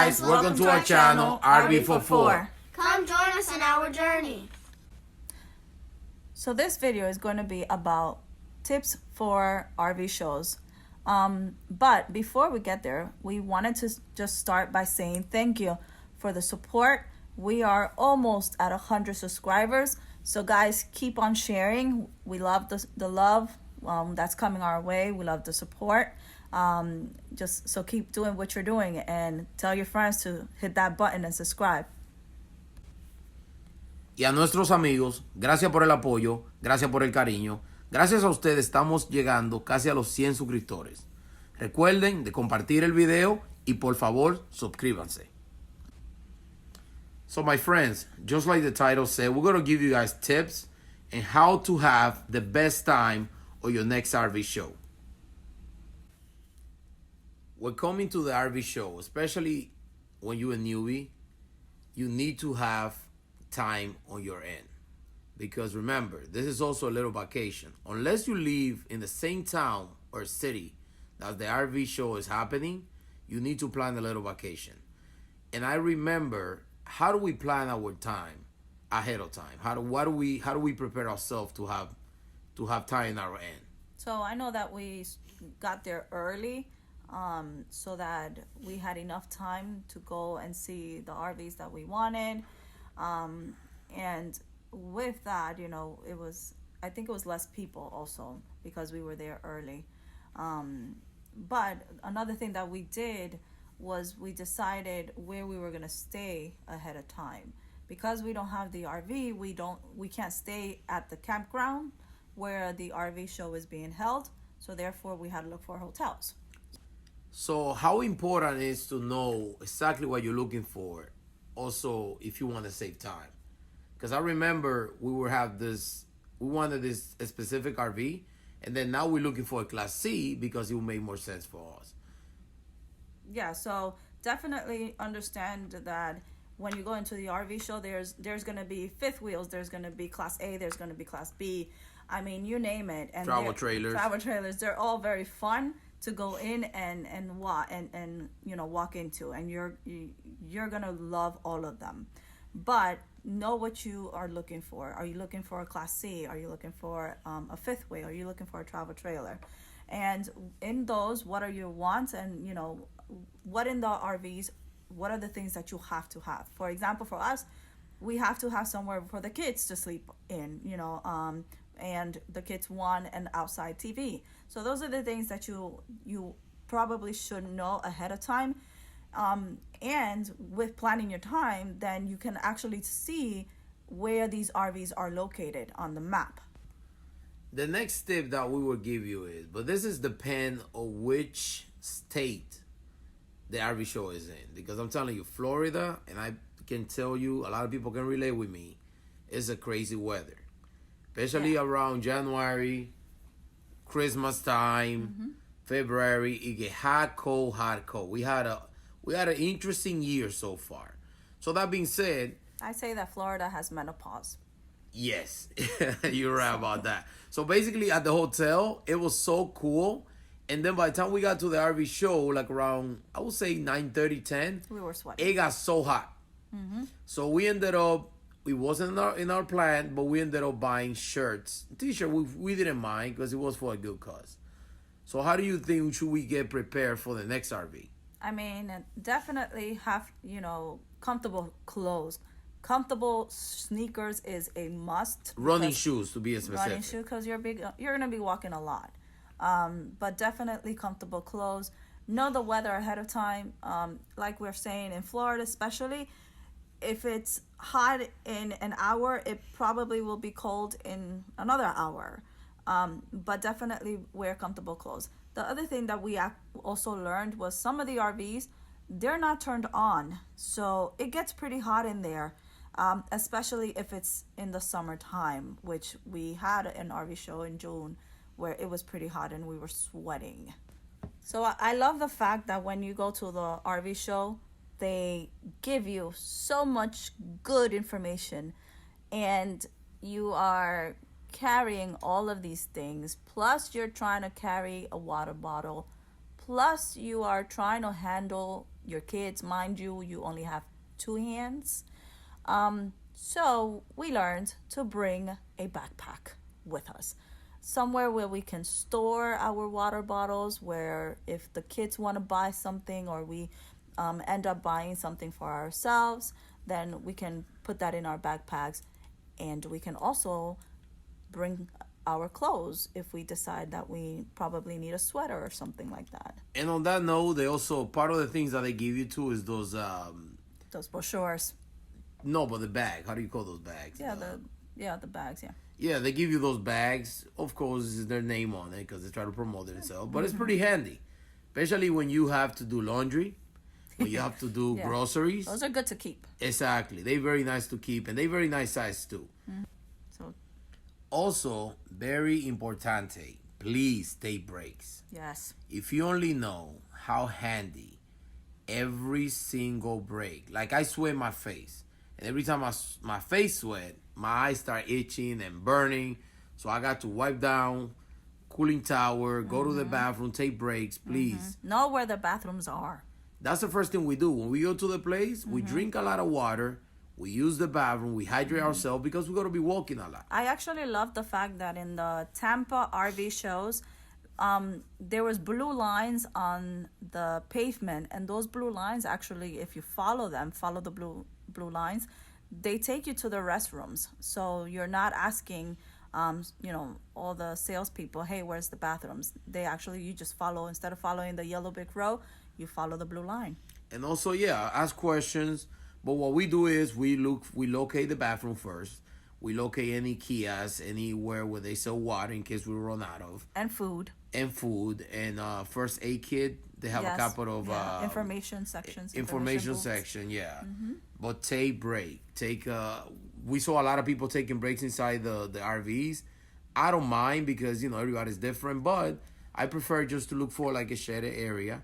guys, welcome to our channel, RV for 4. Come join us in our journey. So this video is going to be about tips for RV shows. But before we get there, we wanted to just start by saying thank you for the support. We are almost at 100 subscribers. So guys, keep on sharing. We love the love that's coming our way. We love the support. Just so keep doing what you're doing and tell your friends to hit that button and subscribe. Y a nuestros amigos, gracias por el apoyo, gracias por el cariño. Gracias a ustedes estamos llegando casi a los 100 suscriptores. Recuerden de compartir el video y por favor suscríbanse. So my friends, just like the title said, we're going to give you guys tips on how to have the best time on your next RV show. When coming to the RV show, especially when you're a newbie, you need to have time on your end. Because remember, this is also a little vacation. Unless you live in the same town or city that the RV show is happening, you need to plan a little vacation. And I remember, how do we plan our time ahead of time? How do we prepare ourselves to have time in our end? So I know that we got there early, so that we had enough time to go and see the RVs that we wanted. And with that, you know, I think it was less people also because we were there early. But another thing that we did was we decided where we were going to stay ahead of time. Because we don't have the RV, we can't stay at the campground where the RV show is being held. So therefore we had to look for hotels. So how important is to know exactly what you're looking for, also if you want to save time? Because I remember we wanted this specific RV, and then now we're looking for a Class C because it will make more sense for us. Yeah, so definitely understand that when you go into the RV show, there's going to be fifth wheels, there's going to be Class A, there's going to be Class B. I mean, you name it. And travel trailers, they're all very fun to go in and you know, walk into, and you're gonna love all of them. But know what you are looking for. Are you looking for a Class C? Are you looking for a fifth wheel? Are you looking for a travel trailer? And in those, what are your wants? And you know, what in the RVs, what are the things that you have to have? For example, for us, we have to have somewhere for the kids to sleep in, you know, and the kids want an outside TV. So those are the things that you probably should know ahead of time. And with planning your time, then you can actually see where these RVs are located on the map. The next tip that we will give you is, but this is depend on which state the RV show is in. Because I'm telling you, Florida, and I can tell you, a lot of people can relate with me, is a crazy weather. Especially around January, Christmas time, February, it get hot, cold. We had an interesting year so far. So that being said, I say that Florida has menopause. Yes, you're right about that. So basically at the hotel, it was so cool. And then by the time we got to the RV show, like around, I would say 9:30, 10, we were sweating. It got so hot. So we ended up, it wasn't in our plan, but we ended up buying shirts, t-shirt. We didn't mind because it was for a good cause. So how do you think should we get prepared for the next RV? I mean, definitely have, you know, comfortable clothes. Comfortable sneakers is a must. Running shoes, to be specific. Running shoes, because you're going to be walking a lot. But definitely comfortable clothes. Know the weather ahead of time. Like we're saying in Florida especially, if it's hot in an hour, it probably will be cold in another hour. But definitely wear comfortable clothes. The other thing that we also learned was some of the RVs, they're not turned on. So it gets pretty hot in there, especially if it's in the summertime, which we had an RV show in June where it was pretty hot and we were sweating. So I love the fact that when you go to the RV show, they give you so much good information, and you are carrying all of these things, plus you're trying to carry a water bottle, plus you are trying to handle your kids. Mind you, you only have two hands. So we learned to bring a backpack with us, somewhere where we can store our water bottles, where if the kids want to buy something or we end up buying something for ourselves, then we can put that in our backpacks. And we can also bring our clothes if we decide that we probably need a sweater or something like that. And on that note, they also, part of the things that they give you too is those brochures. no, but the bag. How do you call those bags? The bags. Yeah. Yeah, they give you those bags. Of course, is their name on it because they try to promote themselves. But it's pretty handy, especially when you have to do laundry, when you have to do Yeah. groceries. Those are good to keep. Exactly, they're very nice to keep, and they're very nice size too. So Also, very importante, please take breaks. yes. If you only know how handy every single break, like I sweat my face, and every time my face sweat, my eyes start itching and burning, so I got to wipe down, cooling tower, go to the bathroom, take breaks, please. Know where the bathrooms are. That's the first thing we do. When we go to the place, we drink a lot of water, we use the bathroom, we hydrate ourselves because we're going to be walking a lot. I actually love the fact that in the Tampa RV shows, there was blue lines on the pavement, and those blue lines actually, if you follow the blue lines, they take you to the restrooms. So you're not asking, all the salespeople, hey, where's the bathrooms? You just follow, instead of following the yellow brick road, you follow the blue line. And also, ask questions. But what we do is we locate the bathroom first. We locate any kiosks, anywhere where they sell water in case we run out of. And food. And first aid kit. They have a couple of information sections. Information books. section, yeah. But take break. We saw a lot of people taking breaks inside the RVs. I don't mind because everybody's different, but I prefer just to look for like a shaded area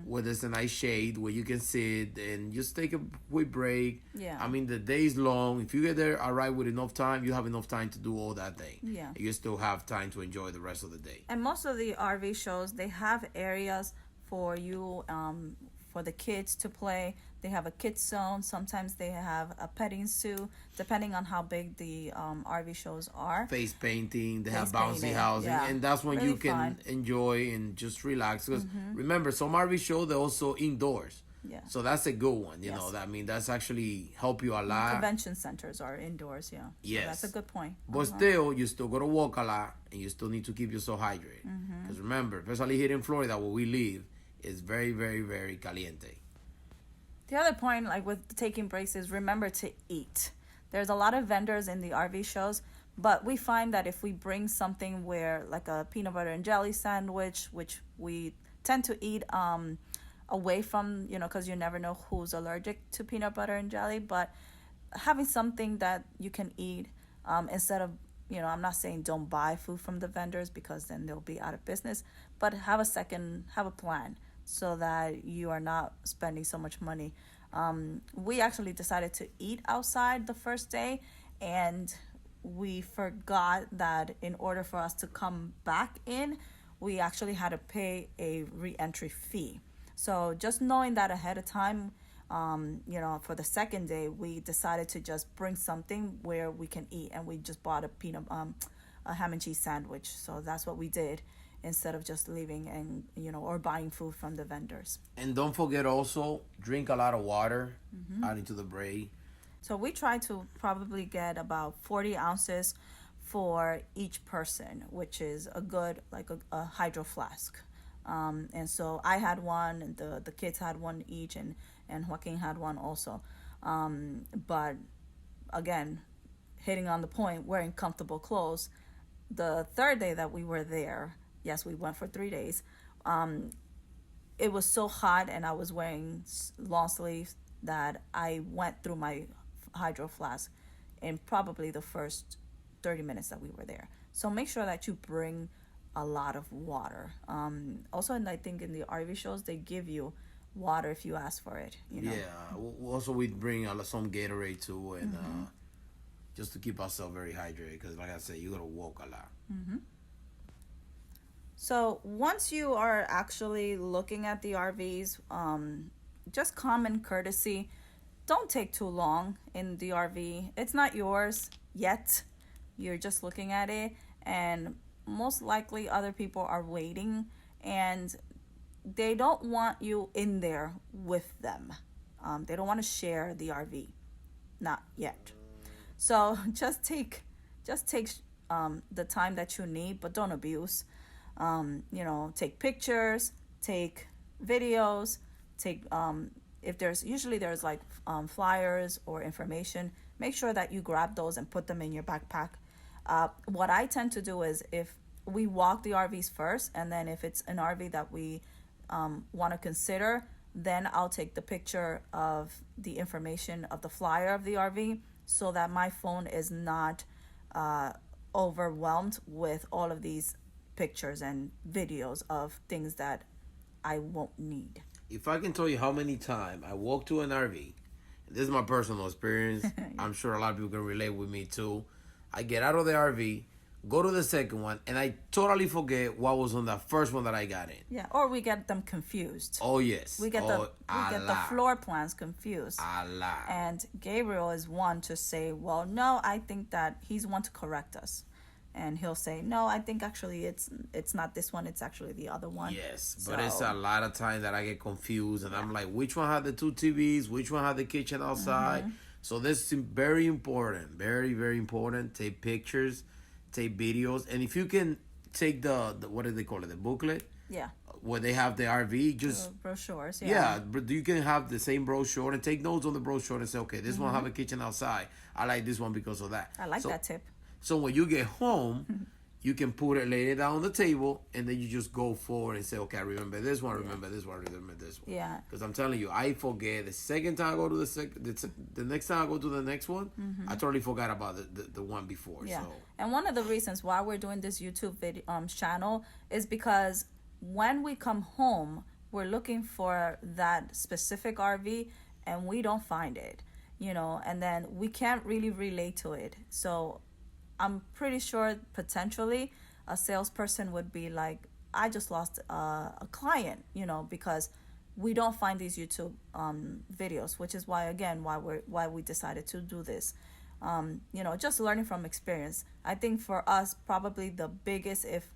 where there's a nice shade where you can sit and just take a quick break. Yeah. I mean, the day's long. If you get there arrive with enough time, you have enough time to do all that day. Yeah. You still have time to enjoy the rest of the day. And most of the RV shows, they have areas for you, for the kids to play. They have a kids zone. Sometimes they have a petting zoo, depending on how big the RV shows are. Face painting, they have Face bouncy painting, housing, yeah. and that's when Really you can fun. enjoy and just relax. Because remember, some RV shows they're also indoors, Yeah. so that's a good one. You Yes. know, I mean, that's actually help you a lot. Convention centers are indoors, yeah. Yes. So that's a good point. But still, you still gotta walk a lot, and you still need to keep yourself hydrated. Because remember, especially here in Florida where we live, it's very, very, very caliente. The other point, like with taking breaks, is remember to eat. There's a lot of vendors in the RV shows, but we find that if we bring something like a peanut butter and jelly sandwich, which we tend to eat away from, because you never know who's allergic to peanut butter and jelly, but having something that you can eat instead of, I'm not saying don't buy food from the vendors because then they'll be out of business, but have a plan so that you are not spending so much money. We actually decided to eat outside the first day, and we forgot that in order for us to come back in, we actually had to pay a re-entry fee. So just knowing that ahead of time, for the second day, we decided to just bring something where we can eat, and we just bought a ham and cheese sandwich. So that's what we did, instead of just leaving and or buying food from the vendors. And don't forget also, drink a lot of water out into the break. So we try to probably get about 40 ounces for each person, which is a good, like a hydro flask. And so I had one, and the kids had one each, and Joaquin had one also. But again, hitting on the point, wearing comfortable clothes. The third day that we were there, yes, we went for 3 days. It was so hot, and I was wearing long sleeves that I went through my hydro flask in probably the first 30 minutes that we were there. So make sure that you bring a lot of water. Also, and I think in the RV shows, they give you water if you ask for it. Yeah. Also, we bring some Gatorade too, and just to keep ourselves very hydrated. Because, like I said, you gotta walk a lot. So once you are actually looking at the RVs, just common courtesy. Don't take too long in the RV. It's not yours yet. You're just looking at it, and most likely other people are waiting, and they don't want you in there with them. They don't want to share the RV, not yet. So just take the time that you need, but don't abuse. Take pictures, take videos, take if there's like flyers or information, make sure that you grab those and put them in your backpack. What I tend to do is if we walk the RVs first, and then if it's an RV that we want to consider, then I'll take the picture of the information of the flyer of the RV so that my phone is not overwhelmed with all of these pictures and videos of things that I won't need. If I can tell you how many times I walk to an RV, this is my personal experience. I'm sure a lot of people can relate with me too. I get out of the RV, go to the second one, and I totally forget what was on the first one that I got in. Yeah, or we get them confused. Oh yes. We get the floor plans confused. A lot. And Gabriel is one to say, well, no, I think that he's one to correct us. And he'll say, no, I think actually it's not this one, it's actually the other one. Yes, but it's a lot of times that I get confused, and I'm like, which one had the two TVs? Which one had the kitchen outside? So this is very important, very, very important. Take pictures, take videos, and if you can take the what do they call it, the booklet? Yeah. Where they have the RV, just brochures. Yeah, but you can have the same brochure and take notes on the brochure and say, okay, this one have a kitchen outside. I like this one because of that. I like that tip. So when you get home, you can put it, lay it down on the table, and then you just go forward and say, okay, I remember this one, remember this one, remember this one. Yeah. Because I'm telling you, I forget. The second time I go to the next time I go to the next one, I totally forgot about the one before. Yeah. So. And one of the reasons why we're doing this YouTube video channel is because when we come home, we're looking for that specific RV and we don't find it, and then we can't really relate to it. So I'm pretty sure potentially a salesperson would be like, I just lost a client, because we don't find these YouTube videos, which is why we decided to do this. Just learning from experience. I think for us, probably the biggest, if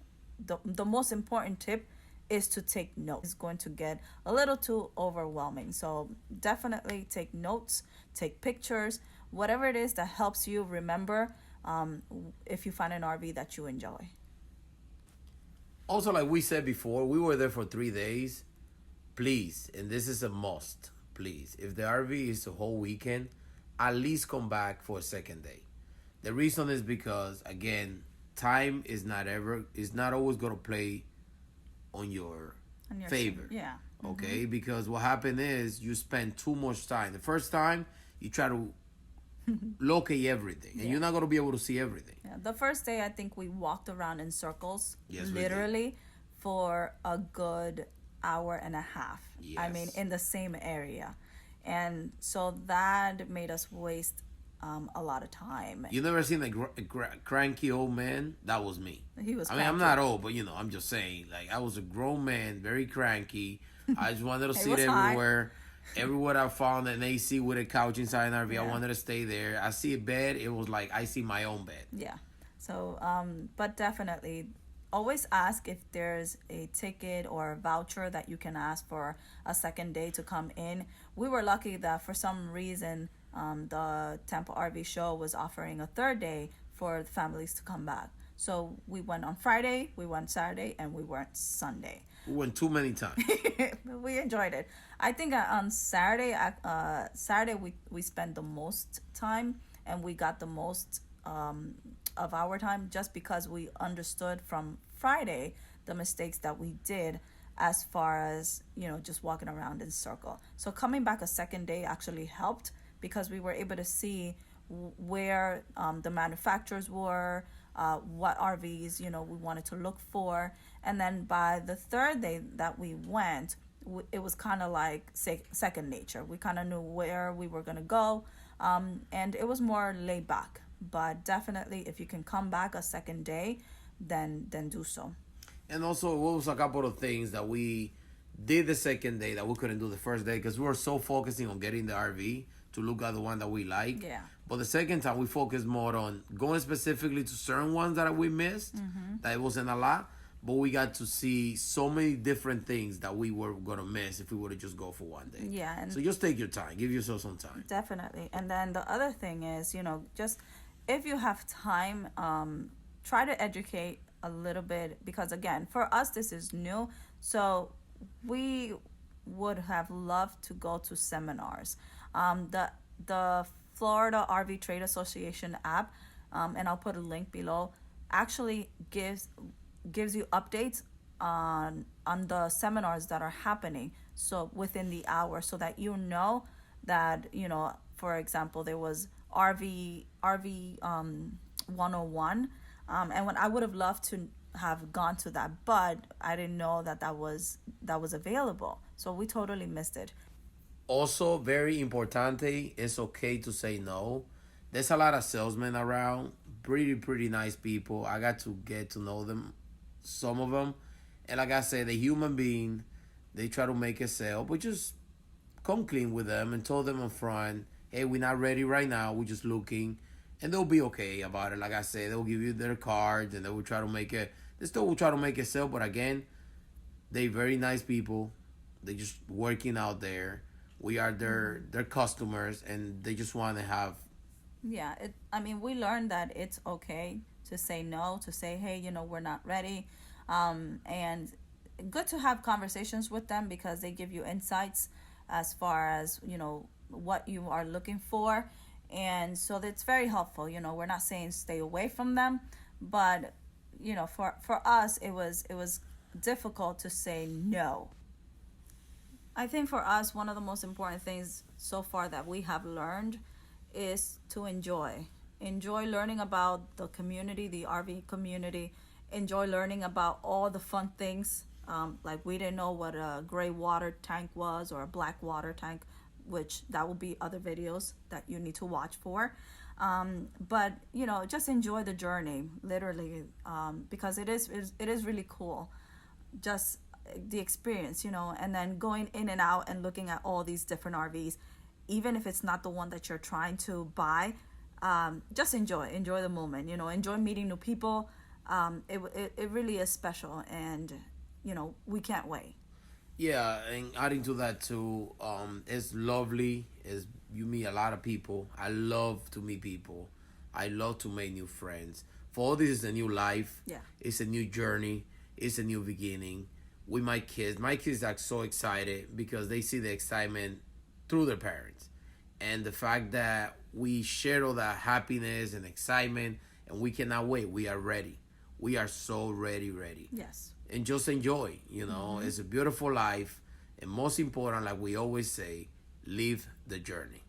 the most important tip is to take notes. It's going to get a little too overwhelming. So definitely take notes, take pictures, whatever it is that helps you remember if you find an RV that you enjoy. Also, like we said before, we were there for 3 days. Please, and this is a must, please, if the RV is a whole weekend, at least come back for a second day. The reason is because, again, time is not always going to play on your favor. Yeah. Okay? Because what happened is you spend too much time. The first time, you try to locate everything, and you're not going to be able to see everything. Yeah. The first day, I think we walked around in circles, Yes, literally, for a good hour and a half. Yes. I mean, in the same area. And so that made us waste a lot of time. You never seen a cranky old man? That was me. He was I'm not old, but I'm just saying, like, I was a grown man, very cranky. I just wanted to sit everywhere. Everywhere I found an AC with a couch inside an RV, I wanted to stay there. I see a bed, it was like I see my own bed. Yeah. So, but definitely always ask if there's a ticket or a voucher that you can ask for a second day to come in. We were lucky that for some reason the Tampa RV show was offering a third day for the families to come back. So we went on Friday, we went Saturday, and we went Sunday. We went too many times. We enjoyed it. I think on Saturday, we spent the most time, and we got the most of our time, just because we understood from Friday the mistakes that we did as far as just walking around in circle. So coming back a second day actually helped, because we were able to see where the manufacturers were, what RVs we wanted to look for. And then by the third day that we went, it was kind of like second nature. We kind of knew where we were going to go, and it was more laid back. But definitely, if you can come back a second day, then do so. And also, what was a couple of things that we did the second day that we couldn't do the first day because we were so focusing on getting the RV to look at the one that we like. Yeah. But the second time we focused more on going specifically to certain ones that we missed. That it wasn't a lot, but we got to see so many different things that we were gonna miss if we would have just go for one day. Yeah. And so just take your time, give yourself some time. definitely. And then the other thing is, just if you have time, try to educate a little bit, because again, for us this is new, so we would have loved to go to seminars. The Florida RV Trade Association app, and I'll put a link below, actually gives you updates on the seminars that are happening, so within the hour, so that that for example, there was RV 101, and when I would have loved to have gone to that, but I didn't know that was available, so we totally missed it. Also, very importante, it's okay to say no. There's a lot of salesmen around, pretty nice people. I got to get to know them, some of them, and like I said, the human being, they try to make a sale, but just come clean with them and tell them up front, hey, we're not ready right now, we're just looking, and they'll be okay about it. Like I said, they'll give you their cards and they will try to make it. They still will try to make a sale, but again, they very nice people. They just working out there. We are their customers, and they just want to have. Yeah, we learned that it's okay to say no, to say, hey, we're not ready, and good to have conversations with them, because they give you insights as far as what you are looking for, and so that's very helpful. We're not saying stay away from them, but for us it was difficult to say no. I think for us, one of the most important things so far that we have learned is to enjoy learning about the community, the RV community, enjoy learning about all the fun things. Like we didn't know what a gray water tank was or a black water tank, which that will be other videos that you need to watch for. But just enjoy the journey, literally, because it is really cool. Just the experience, and then going in and out and looking at all these different RVs, even if it's not the one that you're trying to buy, just enjoy the moment, enjoy meeting new people. It really is special, and we can't wait. Yeah, and adding to that too, it's lovely. You meet a lot of people. I love to meet people. I love to make new friends. For all this is a new life. Yeah. It's a new journey. It's a new beginning. With my kids are so excited because they see the excitement through their parents. And the fact that we share all that happiness and excitement, and we cannot wait. We are ready. We are so ready. Yes. And just enjoy, It's a beautiful life. And most important, like we always say, live the journey.